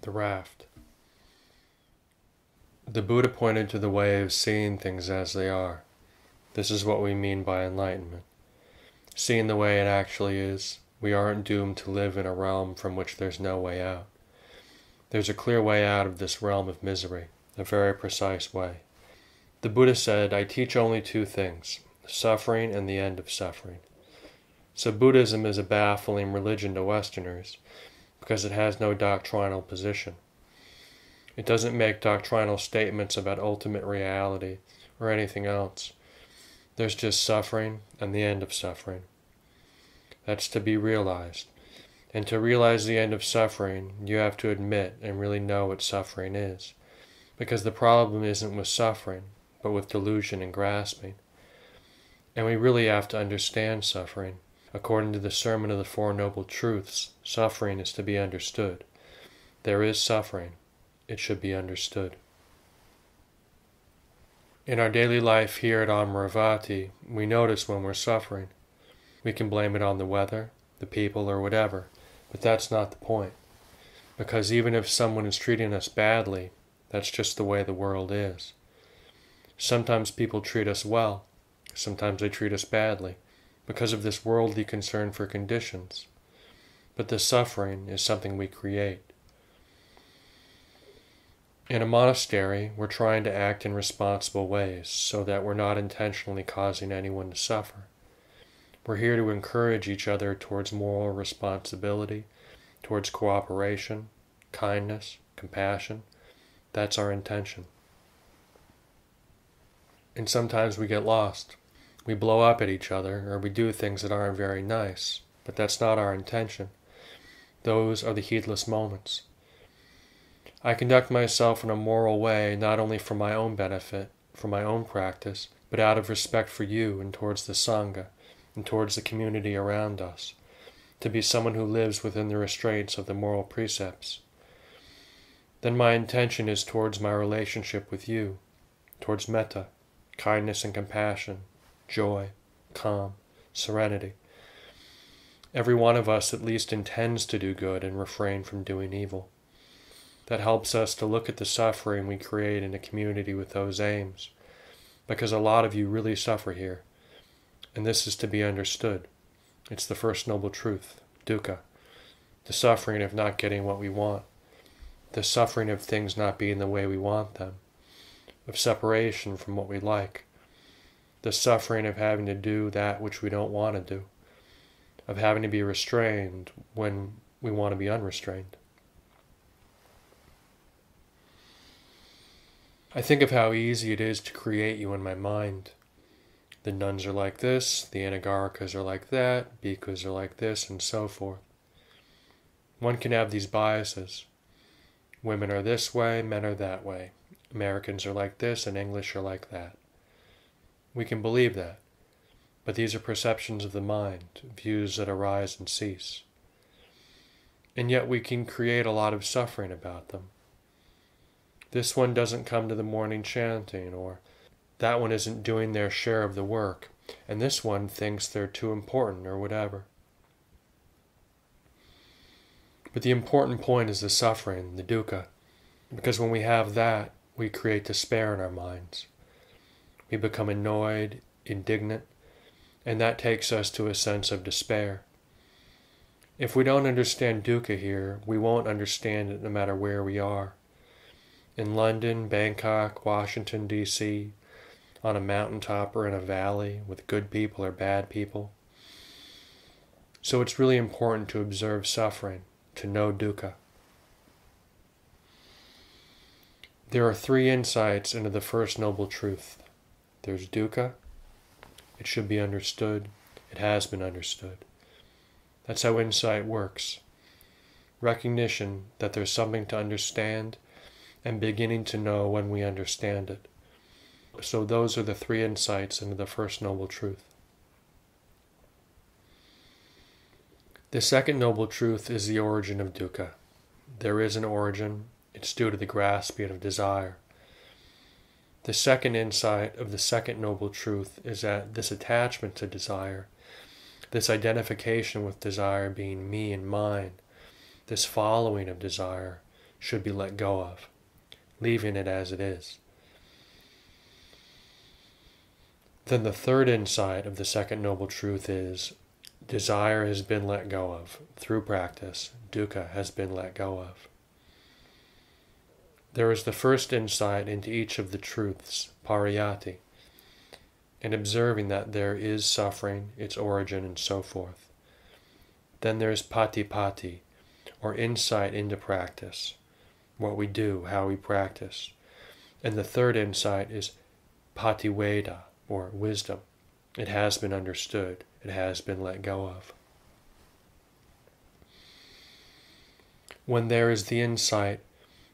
The Raft. The Buddha pointed to the way of seeing things as they are. This is what we mean by enlightenment. Seeing the way it actually is, we aren't doomed to live in a realm from which there's no way out. There's a clear way out of this realm of misery, a very precise way. The Buddha said, "I teach only two things, suffering and the end of suffering." So Buddhism is a baffling religion to Westerners because it has no doctrinal position. It doesn't make doctrinal statements about ultimate reality or anything else. There's just suffering and the end of suffering. That's to be realized. And to realize the end of suffering, you have to admit and really know what suffering is. Because the problem isn't with suffering, but with delusion and grasping. And we really have to understand suffering. According to the Sermon of the Four Noble Truths, suffering is to be understood. There is suffering. It should be understood. In our daily life here at Amaravati, we notice when we're suffering. We can blame it on the weather, the people, or whatever, but that's not the point. Because even if someone is treating us badly, that's just the way the world is. Sometimes people treat us well, sometimes they treat us badly, because of this worldly concern for conditions. But the suffering is something we create. In a monastery, we're trying to act in responsible ways so that we're not intentionally causing anyone to suffer. We're here to encourage each other towards moral responsibility, towards cooperation, kindness, compassion. That's our intention. And sometimes we get lost. We blow up at each other, or we do things that aren't very nice, but that's not our intention. Those are the heedless moments. I conduct myself in a moral way not only for my own benefit, for my own practice, but out of respect for you and towards the Sangha, and towards the community around us, to be someone who lives within the restraints of the moral precepts. Then my intention is towards my relationship with you, towards metta, kindness and compassion, joy, calm, serenity. Every one of us at least intends to do good and refrain from doing evil. That helps us to look at the suffering we create in a community with those aims, because a lot of you really suffer here, and this is to be understood. It's the first noble truth, dukkha, the suffering of not getting what we want, the suffering of things not being the way we want them, of separation from what we like, the suffering of having to do that which we don't want to do, of having to be restrained when we want to be unrestrained. I think of how easy it is to create you in my mind. The nuns are like this, the Anagarikas are like that, bhikkhus are like this, and so forth. One can have these biases. Women are this way, men are that way. Americans are like this, and English are like that. We can believe that, but these are perceptions of the mind, views that arise and cease. And yet we can create a lot of suffering about them. This one doesn't come to the morning chanting, or that one isn't doing their share of the work, and this one thinks they're too important, or whatever. But the important point is the suffering, the dukkha, because when we have that, we create despair in our minds. We become annoyed, indignant, and that takes us to a sense of despair. If we don't understand dukkha here, we won't understand it no matter where we are. In London, Bangkok, Washington, D.C., on a mountaintop or in a valley with good people or bad people. So it's really important to observe suffering, to know dukkha. There are three insights into the first noble truth. There's dukkha. It should be understood. It has been understood. That's how insight works. Recognition that there's something to understand and beginning to know when we understand it. So those are the three insights into the first noble truth. The second noble truth is the origin of dukkha. There is an origin. It's due to the grasping of desire. The second insight of the second noble truth is that this attachment to desire, this identification with desire being me and mine, this following of desire, should be let go of, leaving it as it is. Then the third insight of the second noble truth is, desire has been let go of. Through practice, dukkha has been let go of. There is the first insight into each of the truths, pariyati, and observing that there is suffering, its origin, and so forth. Then there is patipati, or insight into practice, what we do, how we practice. And the third insight is pativeda, or wisdom. It has been understood, it has been let go of. When there is the insight,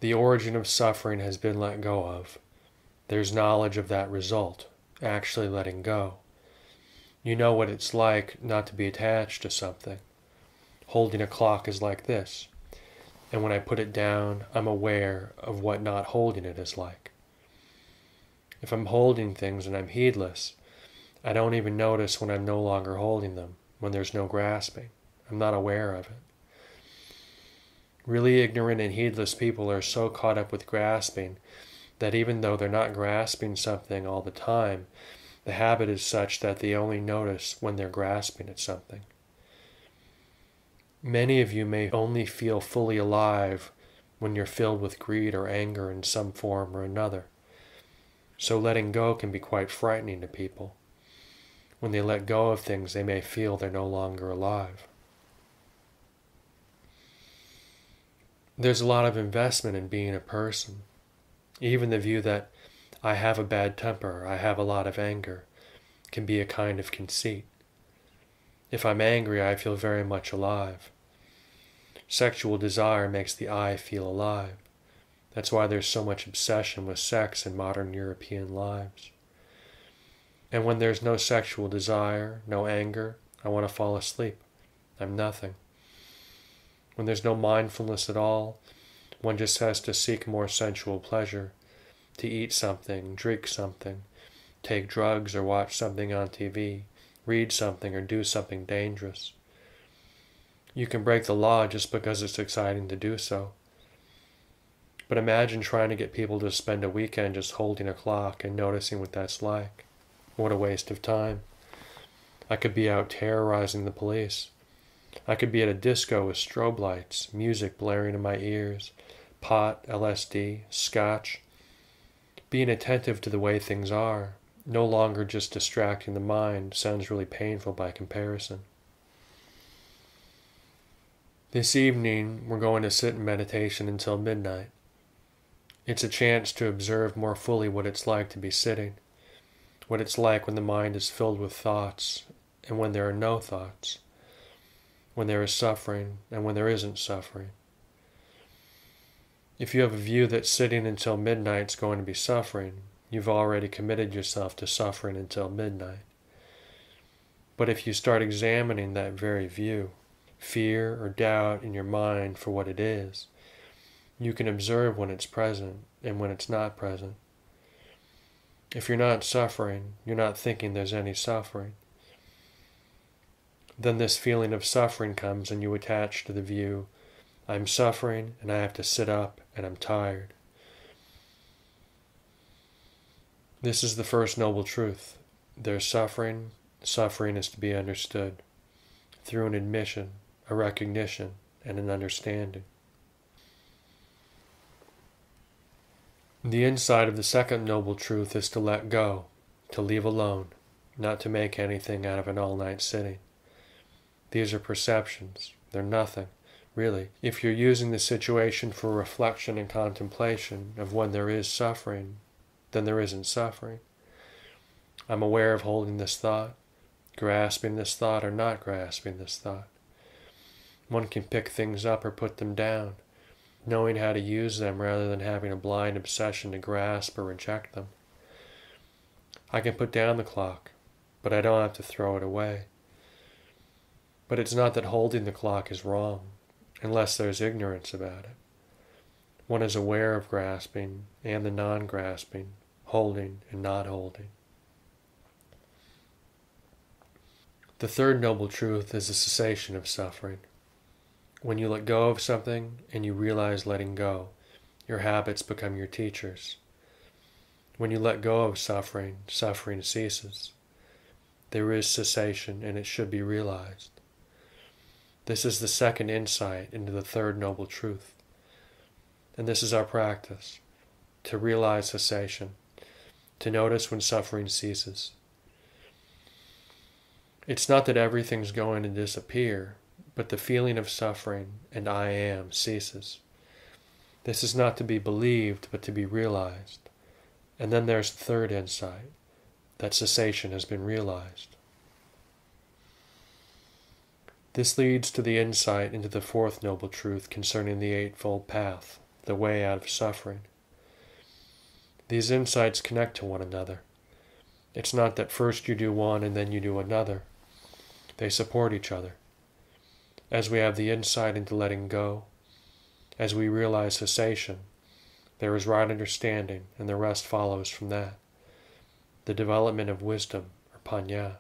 the origin of suffering has been let go of, there's knowledge of that result, actually letting go. You know what it's like not to be attached to something. Holding a clock is like this, and when I put it down, I'm aware of what not holding it is like. If I'm holding things and I'm heedless, I don't even notice when I'm no longer holding them, when there's no grasping. I'm not aware of it. Really ignorant and heedless people are so caught up with grasping that even though they're not grasping something all the time, the habit is such that they only notice when they're grasping at something. Many of you may only feel fully alive when you're filled with greed or anger in some form or another. So letting go can be quite frightening to people. When they let go of things, they may feel they're no longer alive. There's a lot of investment in being a person. Even the view that I have a bad temper, I have a lot of anger, can be a kind of conceit. If I'm angry, I feel very much alive. Sexual desire makes the I feel alive. That's why there's so much obsession with sex in modern European lives. And when there's no sexual desire, no anger, I want to fall asleep. I'm nothing. When there's no mindfulness at all, one just has to seek more sensual pleasure, to eat something, drink something, take drugs or watch something on TV, read something or do something dangerous. You can break the law just because it's exciting to do so. But imagine trying to get people to spend a weekend just holding a clock and noticing what that's like. What a waste of time. I could be out terrorizing the police. I could be at a disco with strobe lights, music blaring in my ears, pot, LSD, scotch. Being attentive to the way things are, no longer just distracting the mind, sounds really painful by comparison. This evening, we're going to sit in meditation until midnight. It's a chance to observe more fully what it's like to be sitting, what it's like when the mind is filled with thoughts and when there are no thoughts, when there is suffering and when there isn't suffering. If you have a view that sitting until midnight is going to be suffering, you've already committed yourself to suffering until midnight. But if you start examining that very view, fear or doubt in your mind for what it is, you can observe when it's present and when it's not present. If you're not suffering, you're not thinking there's any suffering. Then this feeling of suffering comes and you attach to the view, I'm suffering and I have to sit up and I'm tired. This is the first noble truth. There's suffering. Suffering is to be understood through an admission, a recognition, and an understanding. The insight of the second noble truth is to let go, to leave alone, not to make anything out of an all-night sitting. These are perceptions. They're nothing, really. If you're using the situation for reflection and contemplation of when there is suffering, then there isn't suffering. I'm aware of holding this thought, grasping this thought or not grasping this thought. One can pick things up or put them down, knowing how to use them rather than having a blind obsession to grasp or reject them. I can put down the clock, but I don't have to throw it away. But it's not that holding the clock is wrong, unless there's ignorance about it. One is aware of grasping and the non-grasping, holding and not holding. The third noble truth is the cessation of suffering. When you let go of something and you realize letting go, your habits become your teachers. When you let go of suffering, suffering ceases. There is cessation, and it should be realized. This is the second insight into the third noble truth. And this is our practice, to realize cessation, to notice when suffering ceases. It's not that everything's going to disappear, but the feeling of suffering and I am ceases. This is not to be believed, but to be realized. And then there's the third insight, that cessation has been realized. This leads to the insight into the fourth noble truth concerning the Eightfold Path, the way out of suffering. These insights connect to one another. It's not that first you do one and then you do another. They support each other. As we have the insight into letting go, as we realize cessation, there is right understanding, and the rest follows from that. The development of wisdom, or panya.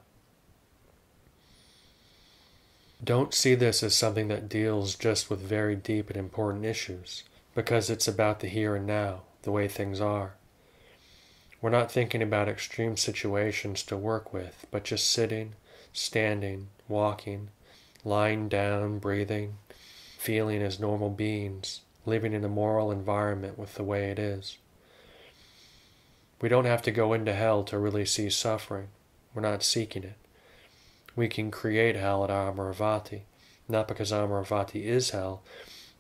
Don't see this as something that deals just with very deep and important issues, because it's about the here and now, the way things are. We're not thinking about extreme situations to work with, but just sitting, standing, walking, lying down, breathing, feeling as normal beings, living in a moral environment with the way it is. We don't have to go into hell to really see suffering. We're not seeking it. We can create hell at Amaravati, not because Amaravati is hell,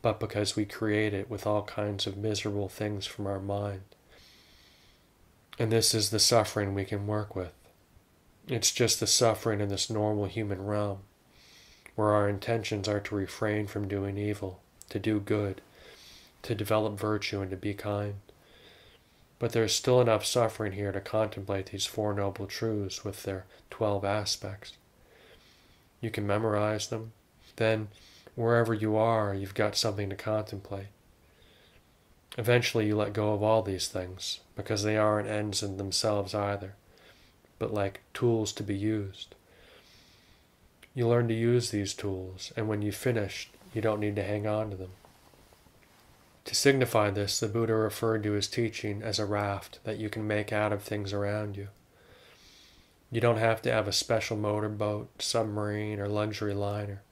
but because we create it with all kinds of miserable things from our mind. And this is the suffering we can work with. It's just the suffering in this normal human realm, where our intentions are to refrain from doing evil, to do good, to develop virtue, and to be kind. But there's still enough suffering here to contemplate these Four Noble Truths with their 12 aspects. You can memorize them. Then, wherever you are, you've got something to contemplate. Eventually you let go of all these things, because they aren't ends in themselves either, but like tools to be used. You learn to use these tools, and when you've finished, you don't need to hang on to them. To signify this, the Buddha referred to his teaching as a raft that you can make out of things around you. You don't have to have a special motorboat, submarine, or luxury liner.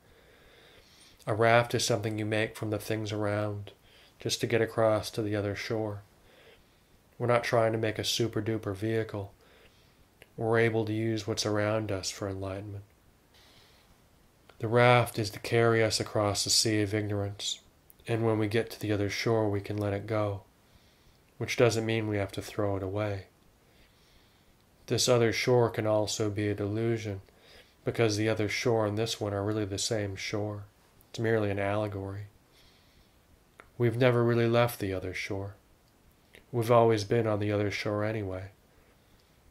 A raft is something you make from the things around, just to get across to the other shore. We're not trying to make a super-duper vehicle. We're able to use what's around us for enlightenment. The raft is to carry us across the sea of ignorance, and when we get to the other shore we can let it go, which doesn't mean we have to throw it away. This other shore can also be a delusion, because the other shore and this one are really the same shore. It's merely an allegory. We've never really left the other shore. We've always been on the other shore anyway.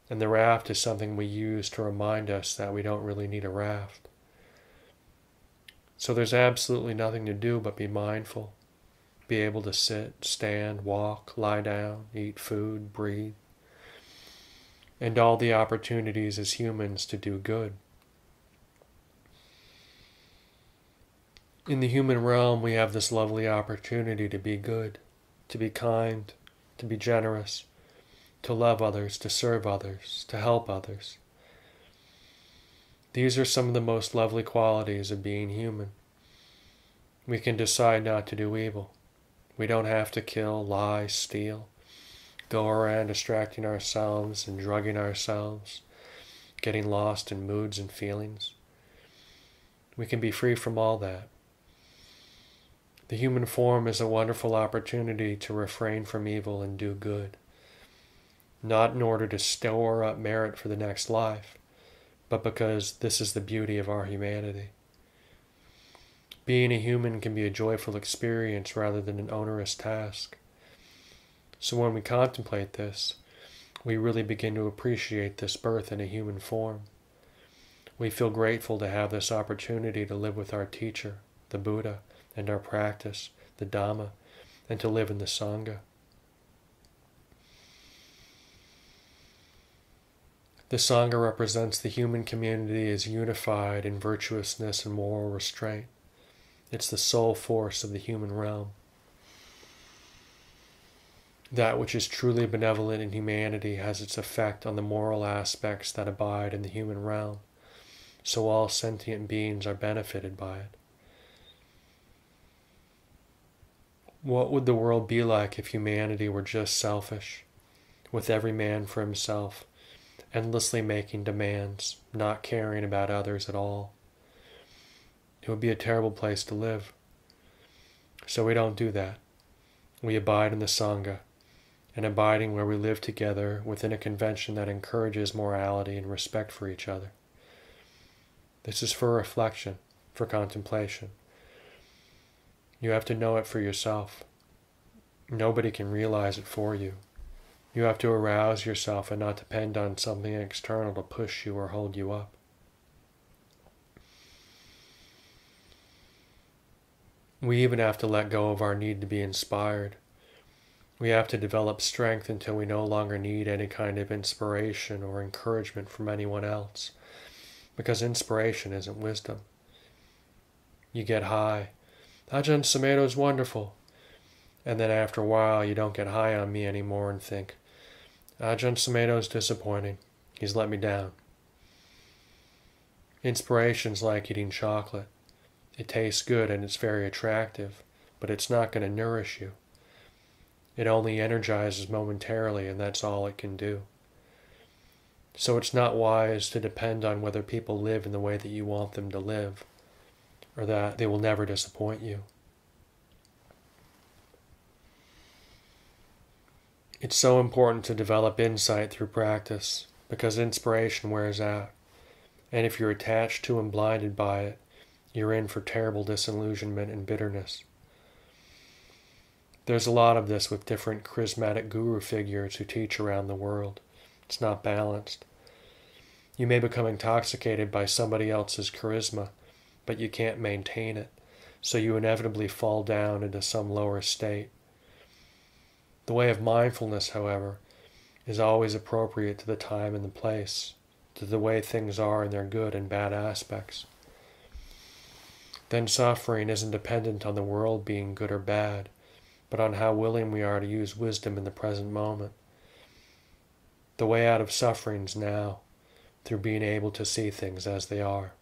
And the raft is something we use to remind us that we don't really need a raft. So there's absolutely nothing to do but be mindful, be able to sit, stand, walk, lie down, eat food, breathe, and all the opportunities as humans to do good. In the human realm, we have this lovely opportunity to be good, to be kind, to be generous, to love others, to serve others, to help others. These are some of the most lovely qualities of being human. We can decide not to do evil. We don't have to kill, lie, steal, go around distracting ourselves and drugging ourselves, getting lost in moods and feelings. We can be free from all that. The human form is a wonderful opportunity to refrain from evil and do good, not in order to store up merit for the next life, but because this is the beauty of our humanity. Being a human can be a joyful experience rather than an onerous task. So when we contemplate this, we really begin to appreciate this birth in a human form. We feel grateful to have this opportunity to live with our teacher, the Buddha, and our practice, the Dhamma, and to live in the Sangha. The Sangha represents the human community as unified in virtuousness and moral restraint. It's the soul force of the human realm. That which is truly benevolent in humanity has its effect on the moral aspects that abide in the human realm, so all sentient beings are benefited by it. What would the world be like if humanity were just selfish, with every man for himself, endlessly making demands, not caring about others at all? It would be a terrible place to live. So we don't do that. We abide in the Sangha, and abiding where we live together within a convention that encourages morality and respect for each other. This is for reflection, for contemplation. You have to know it for yourself. Nobody can realize it for you. You have to arouse yourself and not depend on something external to push you or hold you up. We even have to let go of our need to be inspired. We have to develop strength until we no longer need any kind of inspiration or encouragement from anyone else, because inspiration isn't wisdom. You get high. Ajahn Sumedho is wonderful. And then after a while you don't get high on me anymore and think, Ajahn Sumedho is disappointing. He's let me down. Inspiration's like eating chocolate. It tastes good and it's very attractive, but it's not going to nourish you. It only energizes momentarily, and that's all it can do. So it's not wise to depend on whether people live in the way that you want them to live, or that they will never disappoint you. It's so important to develop insight through practice, because inspiration wears out, and if you're attached to and blinded by it, you're in for terrible disillusionment and bitterness. There's a lot of this with different charismatic guru figures who teach around the world. It's not balanced. You may become intoxicated by somebody else's charisma, but you can't maintain it, so you inevitably fall down into some lower state. The way of mindfulness, however, is always appropriate to the time and the place, to the way things are in their good and bad aspects. Then suffering isn't dependent on the world being good or bad, but on how willing we are to use wisdom in the present moment. The way out of suffering is now, through being able to see things as they are.